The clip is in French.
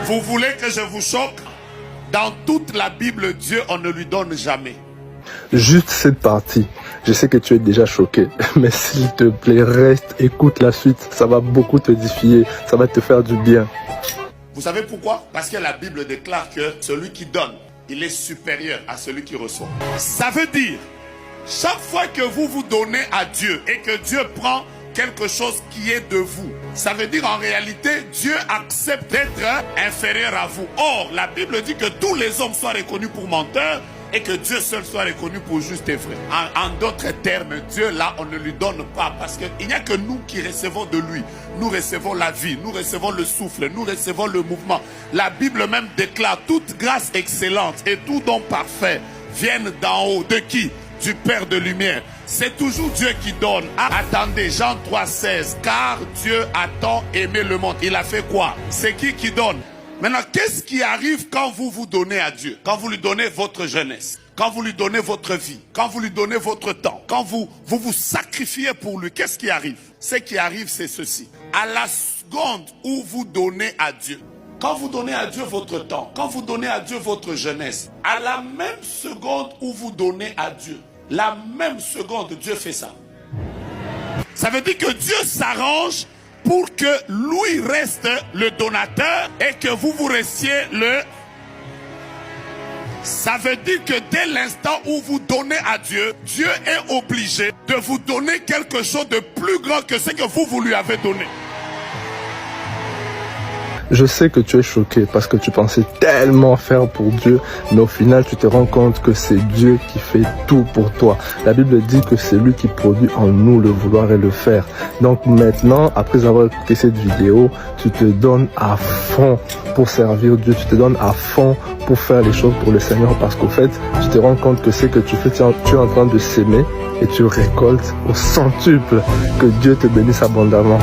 Vous voulez que je vous choque? Dans toute la Bible, Dieu, on ne lui donne jamais. Juste cette partie. Je sais que tu es déjà choqué, mais s'il te plaît, reste, écoute la suite. Ça va beaucoup t'édifier, ça va te faire du bien. Vous savez pourquoi? Parce que la Bible déclare que celui qui donne, il est supérieur à celui qui reçoit. Ça veut dire, chaque fois que vous vous donnez à Dieu et que Dieu prend quelque chose qui est de vous, ça veut dire en réalité, Dieu accepte d'être inférieur à vous. Or, la Bible dit que tous les hommes soient reconnus pour menteurs et que Dieu seul soit reconnu pour juste et vrai. En d'autres termes, Dieu là, on ne lui donne pas parce qu'il n'y a que nous qui recevons de lui. Nous recevons la vie, nous recevons le souffle, nous recevons le mouvement. La Bible même déclare toute grâce excellente et tout don parfait viennent d'en haut. De qui? Du Père de lumière. C'est toujours Dieu qui donne. Attendez, Jean 3,16. Car Dieu a tant aimé le monde. Il a fait quoi? C'est qui donne? Maintenant, qu'est-ce qui arrive quand vous vous donnez à Dieu? Quand vous lui donnez votre jeunesse, quand vous lui donnez votre vie, quand vous lui donnez votre temps, quand vous vous sacrifiez pour lui, qu'est-ce qui arrive? Ce qui arrive, c'est ceci. À la seconde où vous donnez à Dieu, quand vous donnez à Dieu votre temps, quand vous donnez à Dieu votre jeunesse, à la même seconde où vous donnez à Dieu, la même seconde, Dieu fait ça. Ça veut dire que Dieu s'arrange pour que lui reste le donateur et que vous restiez le... Ça veut dire que dès l'instant où vous donnez à Dieu, Dieu est obligé de vous donner quelque chose de plus grand que ce que vous lui avez donné. Je sais que tu es choqué parce que tu pensais tellement faire pour Dieu, mais au final tu te rends compte que c'est Dieu qui fait tout pour toi. La Bible dit que c'est lui qui produit en nous le vouloir et le faire. Donc maintenant, après avoir écouté cette vidéo, tu te donnes à fond pour servir Dieu, tu te donnes à fond pour faire les choses pour le Seigneur parce qu'au fait, tu te rends compte que ce que tu fais, tu es en train de s'aimer et tu récoltes au centuple. Que Dieu te bénisse abondamment.